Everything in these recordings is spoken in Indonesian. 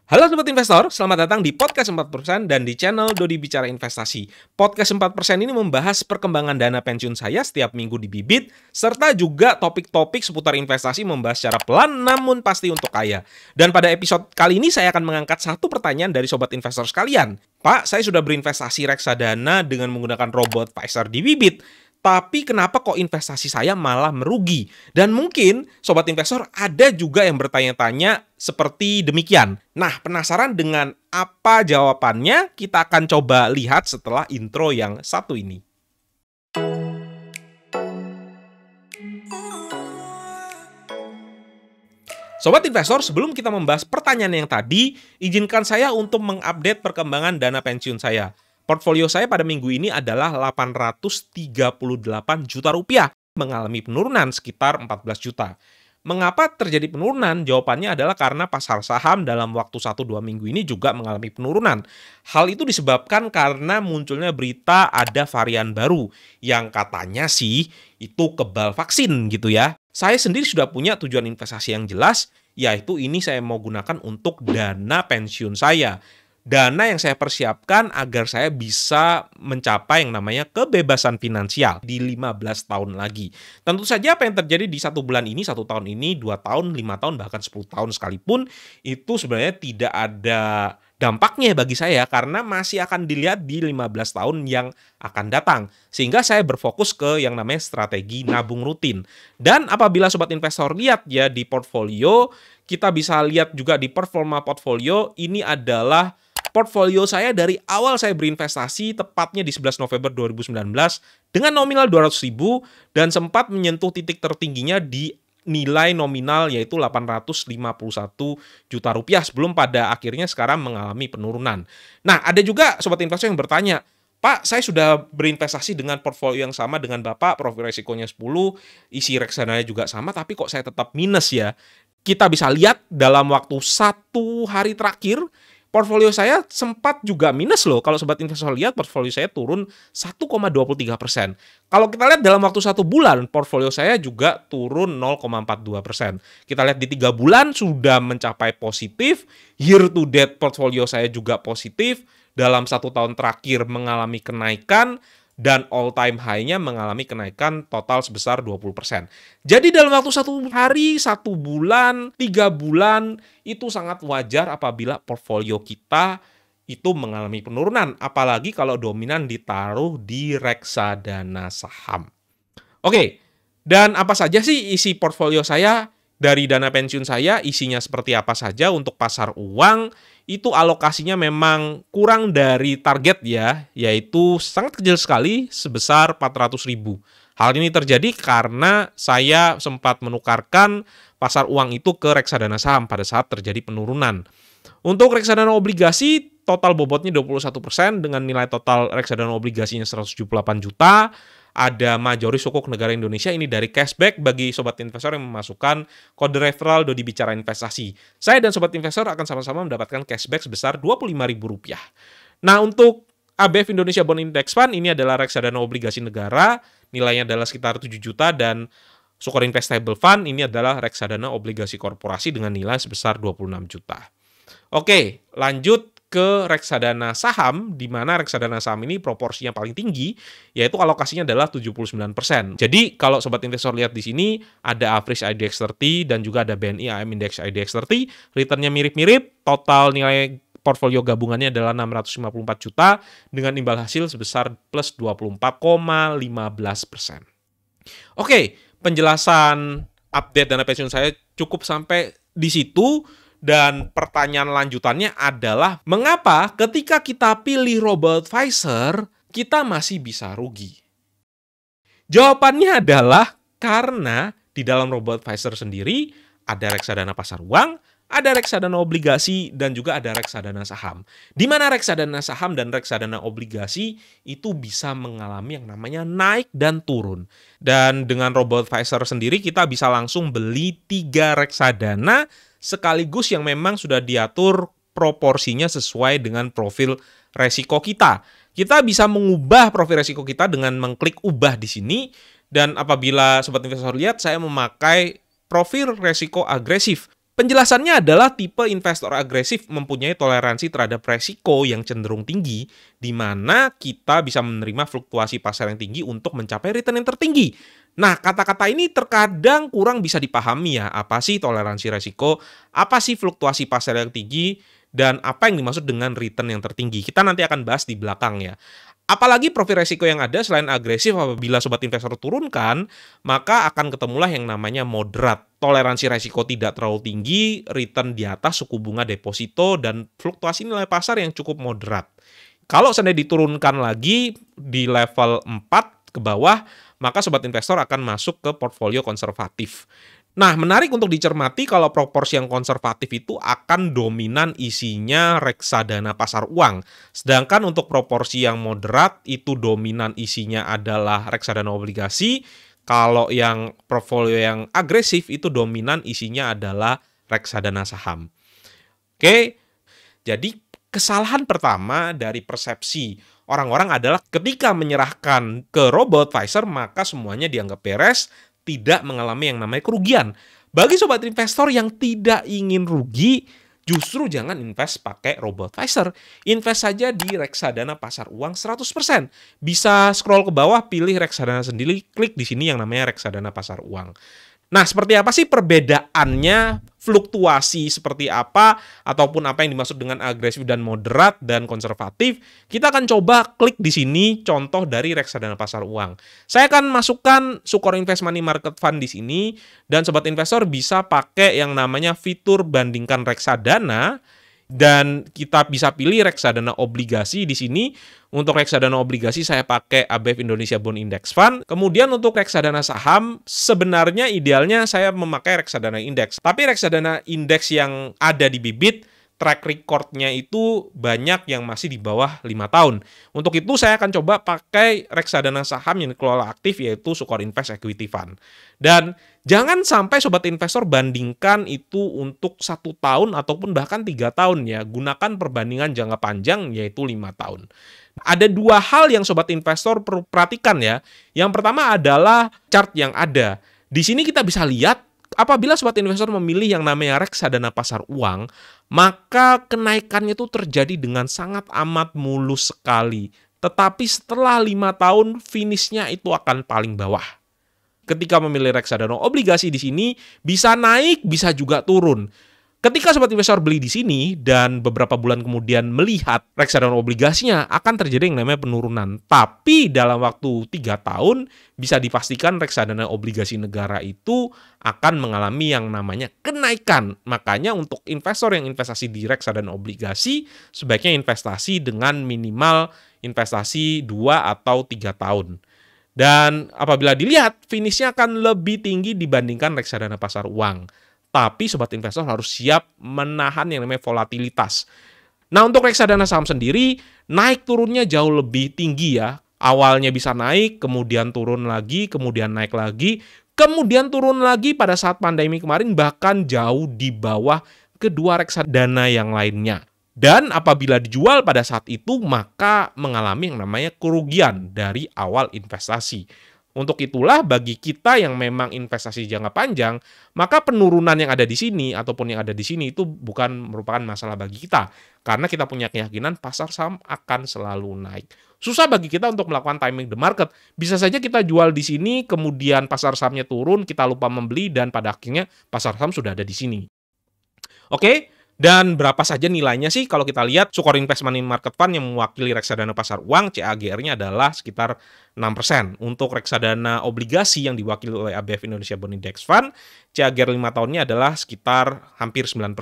Halo Sobat Investor, selamat datang di Podcast 4% dan di channel Dodi Bicara Investasi. Podcast 4% ini membahas perkembangan dana pensiun saya setiap minggu di Bibit, serta juga topik-topik seputar investasi membahas secara pelan namun pasti untuk kaya. Dan pada episode kali ini saya akan mengangkat satu pertanyaan dari Sobat Investor sekalian. Pak, saya sudah berinvestasi reksadana dengan menggunakan robot Advisor di Bibit. Tapi kenapa kok investasi saya malah merugi? Dan mungkin Sobat Investor ada juga yang bertanya-tanya seperti demikian. Nah, penasaran dengan apa jawabannya? Kita akan coba lihat setelah intro yang satu ini. Sobat Investor, sebelum kita membahas pertanyaan yang tadi, izinkan saya untuk mengupdate perkembangan dana pensiun saya. Portfolio saya pada minggu ini adalah 838 juta rupiah, mengalami penurunan sekitar 14 juta. Mengapa terjadi penurunan? Jawabannya adalah karena pasar saham dalam waktu 1-2 minggu ini juga mengalami penurunan. Hal itu disebabkan karena munculnya berita ada varian baru yang katanya sih itu kebal vaksin gitu ya. Saya sendiri sudah punya tujuan investasi yang jelas, yaitu ini saya mau gunakan untuk dana pensiun saya. Dana yang saya persiapkan agar saya bisa mencapai yang namanya kebebasan finansial di 15 tahun lagi. Tentu saja apa yang terjadi di 1 bulan ini, 1 tahun ini, 2 tahun, 5 tahun, bahkan 10 tahun sekalipun, itu sebenarnya tidak ada dampaknya bagi saya karena masih akan dilihat di 15 tahun yang akan datang. Sehingga saya berfokus ke yang namanya strategi nabung rutin. Dan apabila Sobat Investor lihat ya di portfolio, kita bisa lihat juga di performa portfolio, ini adalah portfolio saya dari awal saya berinvestasi tepatnya di 11 November 2019 dengan nominal 200.000 dan sempat menyentuh titik tertingginya di nilai nominal yaitu 851 juta rupiah sebelum pada akhirnya sekarang mengalami penurunan. Nah, ada juga Sobat Investor yang bertanya, Pak, saya sudah berinvestasi dengan portfolio yang sama dengan Bapak, profil resikonya 10, isi reksadana juga sama, tapi kok saya tetap minus ya? Kita bisa lihat dalam waktu 1 hari terakhir, portfolio saya sempat juga minus loh. Kalau Sobat Investor lihat, portfolio saya turun 1,23%. Kalau kita lihat dalam waktu 1 bulan, portfolio saya juga turun 0,42%. Kita lihat di 3 bulan sudah mencapai positif. Year to date portfolio saya juga positif. Dalam 1 tahun terakhir mengalami kenaikan. Dan all time high-nya mengalami kenaikan total sebesar 20%. Jadi dalam waktu 1 hari, 1 bulan, 3 bulan, itu sangat wajar apabila portfolio kita itu mengalami penurunan. Apalagi kalau dominan ditaruh di reksadana saham. Oke, dan apa saja sih isi portfolio saya? Dari dana pensiun saya, isinya seperti apa saja untuk pasar uang, itu alokasinya memang kurang dari target ya, yaitu sangat kecil sekali sebesar 400.000. Hal ini terjadi karena saya sempat menukarkan pasar uang itu ke reksadana saham pada saat terjadi penurunan. Untuk reksadana obligasi, total bobotnya 21% dengan nilai total reksadana obligasinya 178 juta. Ada majoris sukuk negara Indonesia, ini dari cashback bagi Sobat Investor yang memasukkan kode referral Dodi Bicara Investasi. Saya dan Sobat Investor akan sama-sama mendapatkan cashback sebesar Rp25.000. Nah, untuk ABF Indonesia Bond Index Fund, ini adalah reksadana obligasi negara, nilainya adalah sekitar 7 juta, dan Sukor Investable Fund, ini adalah reksadana obligasi korporasi dengan nilai sebesar 26 juta. Oke, lanjut ke reksadana saham, di mana reksadana saham ini proporsinya paling tinggi, yaitu alokasinya adalah 79%. Jadi, kalau Sobat Investor lihat di sini, ada Average IDX 30 dan juga ada BNI AM Index IDX 30, returnnya mirip-mirip, total nilai portfolio gabungannya adalah 654 juta, dengan imbal hasil sebesar plus 24,15%. Oke, penjelasan update dana pensiun saya cukup sampai di situ. Dan pertanyaan lanjutannya adalah, mengapa ketika kita pilih robot advisor, kita masih bisa rugi? Jawabannya adalah karena di dalam robot advisor sendiri ada reksadana pasar uang, ada reksadana obligasi, dan juga ada reksadana saham. Di mana reksadana saham dan reksadana obligasi itu bisa mengalami yang namanya naik dan turun. Dan dengan robot advisor sendiri kita bisa langsung beli 3 reksadana sekaligus yang memang sudah diatur proporsinya sesuai dengan profil resiko kita. Kita bisa mengubah profil resiko kita dengan mengklik ubah di sini. Dan apabila Sobat Investor lihat, saya memakai profil resiko agresif. Penjelasannya adalah tipe investor agresif mempunyai toleransi terhadap resiko yang cenderung tinggi, di mana kita bisa menerima fluktuasi pasar yang tinggi untuk mencapai return yang tertinggi. Nah, kata-kata ini terkadang kurang bisa dipahami ya. Apa sih toleransi resiko? Apa sih fluktuasi pasar yang tinggi? Dan apa yang dimaksud dengan return yang tertinggi? Kita nanti akan bahas di belakang ya. Apalagi profil resiko yang ada selain agresif apabila sobat investor turunkan, maka akan ketemulah yang namanya moderat. Toleransi resiko tidak terlalu tinggi, return di atas suku bunga deposito, dan fluktuasi nilai pasar yang cukup moderat. Kalau seandainya diturunkan lagi di level 4 ke bawah, maka sobat investor akan masuk ke portfolio konservatif. Nah, menarik untuk dicermati kalau proporsi yang konservatif itu akan dominan isinya reksadana pasar uang. Sedangkan untuk proporsi yang moderat itu dominan isinya adalah reksadana obligasi. Kalau yang portfolio yang agresif itu dominan isinya adalah reksadana saham. Oke, jadi kesalahan pertama dari persepsi orang-orang adalah ketika menyerahkan ke robo-advisor maka semuanya dianggap beres, tidak mengalami yang namanya kerugian. Bagi sobat investor yang tidak ingin rugi, justru jangan invest pakai robo-advisor. Invest saja di reksadana pasar uang 100%. Bisa scroll ke bawah, pilih reksadana sendiri, klik di sini yang namanya reksadana pasar uang. Nah, seperti apa sih perbedaannya, fluktuasi seperti apa, ataupun apa yang dimaksud dengan agresif dan moderat dan konservatif? Kita akan coba klik di sini contoh dari reksadana pasar uang. Saya akan masukkan Sukor Invest Money Market Fund di sini, dan sobat investor bisa pakai yang namanya fitur bandingkan reksadana, dan kita bisa pilih reksadana obligasi di sini. Untuk reksadana obligasi saya pakai ABF Indonesia Bond Index Fund. Kemudian untuk reksadana saham, sebenarnya idealnya saya memakai reksadana indeks. Tapi reksadana indeks yang ada di Bibit, track record-nya itu banyak yang masih di bawah 5 tahun. Untuk itu saya akan coba pakai reksadana saham yang dikelola aktif, yaitu Sukor Invest Equity Fund. Dan jangan sampai sobat investor bandingkan itu untuk 1 tahun ataupun bahkan 3 tahun ya. Gunakan perbandingan jangka panjang, yaitu 5 tahun. Ada 2 hal yang sobat investor perlu perhatikan ya. Yang pertama adalah chart yang ada. Di sini kita bisa lihat apabila sobat investor memilih yang namanya reksadana pasar uang, maka kenaikannya itu terjadi dengan sangat amat mulus sekali. Tetapi setelah 5 tahun, finishnya itu akan paling bawah. Ketika memilih reksadana obligasi di sini, bisa naik, bisa juga turun. Ketika sobat investor beli di sini dan beberapa bulan kemudian melihat reksadana obligasinya akan terjadi yang namanya penurunan. Tapi dalam waktu 3 tahun bisa dipastikan reksadana obligasi negara itu akan mengalami yang namanya kenaikan. Makanya untuk investor yang investasi di reksadana obligasi sebaiknya investasi dengan minimal investasi 2 atau 3 tahun. Dan apabila dilihat finishnya akan lebih tinggi dibandingkan reksadana pasar uang. Tapi sobat investor harus siap menahan yang namanya volatilitas. Nah, untuk reksadana saham sendiri, naik turunnya jauh lebih tinggi ya. Awalnya bisa naik, kemudian turun lagi, kemudian naik lagi, kemudian turun lagi pada saat pandemi kemarin, bahkan jauh di bawah kedua reksadana yang lainnya. Dan apabila dijual pada saat itu, maka mengalami yang namanya kerugian dari awal investasi. Untuk itulah bagi kita yang memang investasi jangka panjang, maka penurunan yang ada di sini ataupun yang ada di sini itu bukan merupakan masalah bagi kita. Karena kita punya keyakinan pasar saham akan selalu naik. Susah bagi kita untuk melakukan timing the market. Bisa saja kita jual di sini, kemudian pasar sahamnya turun, kita lupa membeli, dan pada akhirnya pasar saham sudah ada di sini. Oke? Dan berapa saja nilainya sih kalau kita lihat Sukor Invest Money Market Fund yang mewakili reksadana pasar uang, CAGR-nya adalah sekitar 6%. Untuk reksadana obligasi yang diwakili oleh ABF Indonesia Bond Index Fund, CAGR 5 tahunnya adalah sekitar hampir 9%.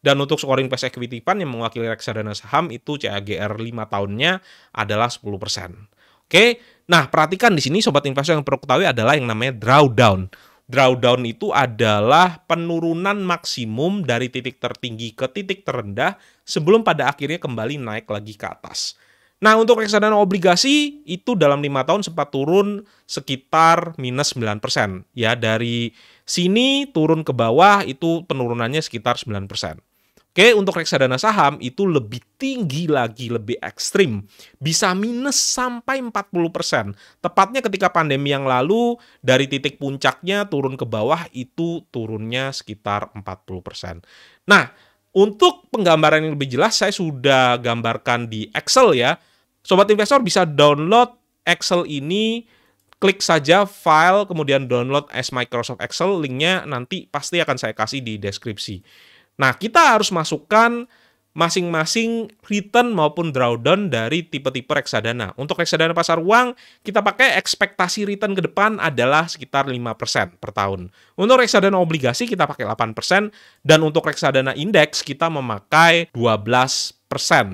Dan untuk Sukor Invest Equity Fund yang mewakili reksadana saham itu CAGR 5 tahunnya adalah 10%. Oke, nah perhatikan di sini sobat investor yang perlu ketahui adalah yang namanya drawdown. Drawdown itu adalah penurunan maksimum dari titik tertinggi ke titik terendah sebelum pada akhirnya kembali naik lagi ke atas. Nah, untuk reksadana obligasi itu dalam 5 tahun sempat turun sekitar minus 9%. Ya, dari sini turun ke bawah itu penurunannya sekitar 9%. Oke, untuk reksadana saham itu lebih tinggi lagi, lebih ekstrim. Bisa minus sampai 40%. Tepatnya ketika pandemi yang lalu, dari titik puncaknya turun ke bawah, itu turunnya sekitar 40%. Nah, untuk penggambaran yang lebih jelas, saya sudah gambarkan di Excel ya. Sobat investor bisa download Excel ini, klik saja file, kemudian download as Microsoft Excel, linknya nanti pasti akan saya kasih di deskripsi. Nah, kita harus masukkan masing-masing return maupun drawdown dari tipe-tipe reksadana. Untuk reksadana pasar uang, kita pakai ekspektasi return ke depan adalah sekitar 5% per tahun. Untuk reksadana obligasi, kita pakai 8%, dan untuk reksadana indeks, kita memakai 12%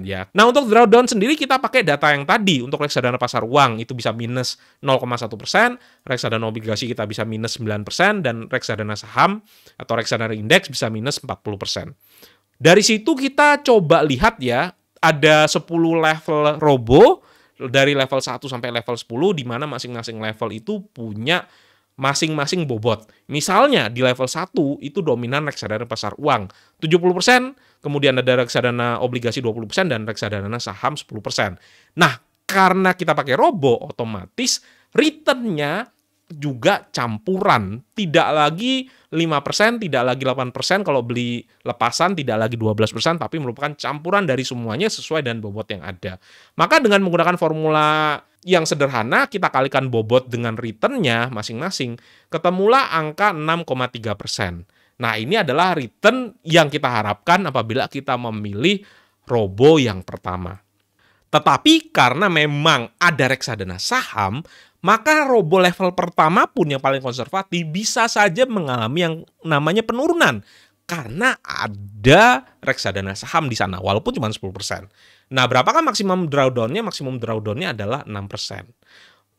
ya. Nah, untuk drawdown sendiri kita pakai data yang tadi. Untuk reksadana pasar uang itu bisa minus 0,1%, reksadana obligasi kita bisa minus 9%, dan reksadana saham atau reksadana indeks bisa minus 40%. Dari situ kita coba lihat ya, ada 10 level robo, dari level 1 sampai level 10, di mana masing-masing level itu punya masing-masing bobot. Misalnya di level 1 itu dominan reksadana pasar uang 70%, kemudian ada reksadana obligasi 20%, dan reksadana saham 10%. Nah, karena kita pakai robo, otomatis return-nya juga campuran. Tidak lagi 5%, tidak lagi 8% kalau beli lepasan, tidak lagi 12%, tapi merupakan campuran dari semuanya sesuai dengan bobot yang ada. Maka dengan menggunakan formula yang sederhana, kita kalikan bobot dengan return-nya masing-masing, ketemulah angka 6,3%. Nah, ini adalah return yang kita harapkan apabila kita memilih robo yang pertama. Tetapi karena memang ada reksadana saham, maka robo level pertama pun yang paling konservatif bisa saja mengalami yang namanya penurunan. Karena ada reksadana saham di sana, walaupun cuma 10%. Nah, berapakah maksimum drawdown-nya? Maksimum drawdown-nya adalah 6%.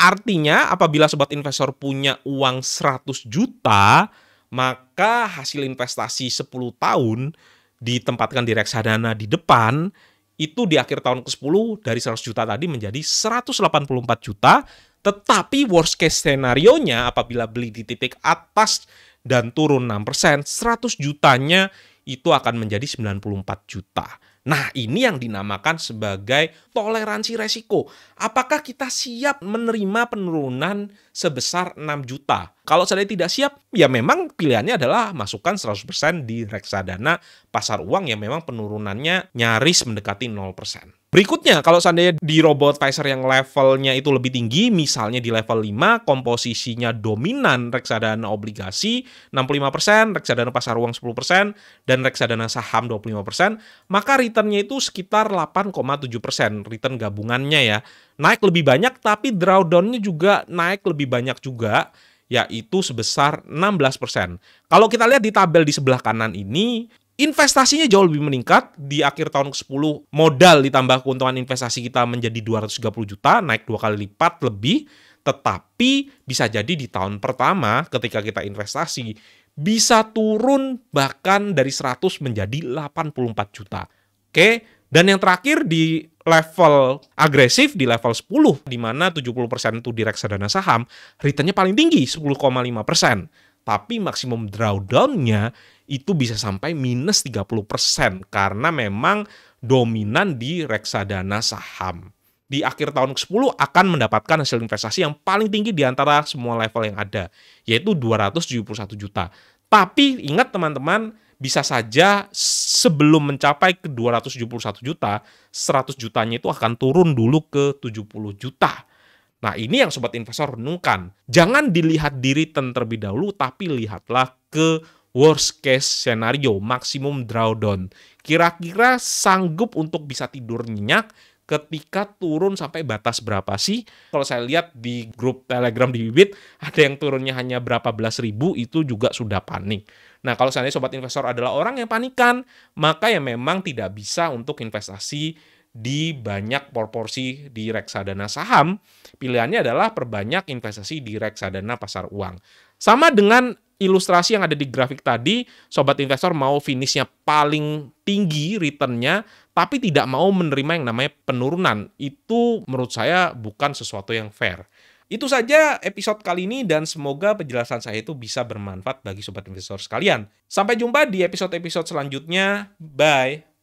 Artinya, apabila sobat investor punya uang 100 juta, maka hasil investasi 10 tahun ditempatkan di reksadana di depan, itu di akhir tahun ke-10 dari 100 juta tadi menjadi 184 juta, tetapi worst case scenario-nya apabila beli di titik atas dan turun 6%, 100 jutanya itu akan menjadi 94 juta. Nah, ini yang dinamakan sebagai toleransi resiko. Apakah kita siap menerima penurunan sebesar 6 juta? Kalau saya tidak siap, ya memang pilihannya adalah masukkan 100% di reksadana pasar uang yang memang penurunannya nyaris mendekati 0%. Berikutnya, kalau seandainya di robo advisor yang levelnya itu lebih tinggi, misalnya di level 5, komposisinya dominan reksadana obligasi 65%, reksadana pasar uang 10%, dan reksadana saham 25%, maka returnnya itu sekitar 8,7%, return gabungannya ya. Naik lebih banyak, tapi drawdown-nya juga naik lebih banyak juga, yaitu sebesar 16%. Kalau kita lihat di tabel di sebelah kanan ini, investasinya jauh lebih meningkat. Di akhir tahun ke-10, modal ditambah keuntungan investasi kita menjadi 230 juta, naik 2 kali lipat lebih. Tetapi bisa jadi di tahun pertama ketika kita investasi, bisa turun bahkan dari 100 menjadi 84 juta. Oke, dan yang terakhir di level agresif, di level 10, di mana 70% itu di reksadana saham, return-nya paling tinggi, 10,5%. Tapi maksimum drawdown-nya itu bisa sampai minus 30% karena memang dominan di reksadana saham. Di akhir tahun ke-10 akan mendapatkan hasil investasi yang paling tinggi di antara semua level yang ada, yaitu 271 juta. Tapi ingat teman-teman, bisa saja sebelum mencapai ke 271 juta, 100 jutanya itu akan turun dulu ke 70 juta. Nah, ini yang sobat investor renungkan. Jangan dilihat di return terlebih dahulu, tapi lihatlah ke worst case scenario, maksimum drawdown. Kira-kira sanggup untuk bisa tidur nyenyak ketika turun sampai batas berapa sih? Kalau saya lihat di grup Telegram di Bibit, ada yang turunnya hanya berapa belas ribu, itu juga sudah panik. Nah, kalau seandainya sobat investor adalah orang yang panikan, maka ya memang tidak bisa untuk investasi di banyak proporsi di reksadana saham. Pilihannya adalah perbanyak investasi di reksadana pasar uang. Sama dengan ilustrasi yang ada di grafik tadi, sobat investor mau finishnya paling tinggi returnnya, tapi tidak mau menerima yang namanya penurunan. Itu menurut saya bukan sesuatu yang fair. Itu saja episode kali ini dan semoga penjelasan saya itu bisa bermanfaat bagi sobat investor sekalian. Sampai jumpa di episode-episode selanjutnya. Bye.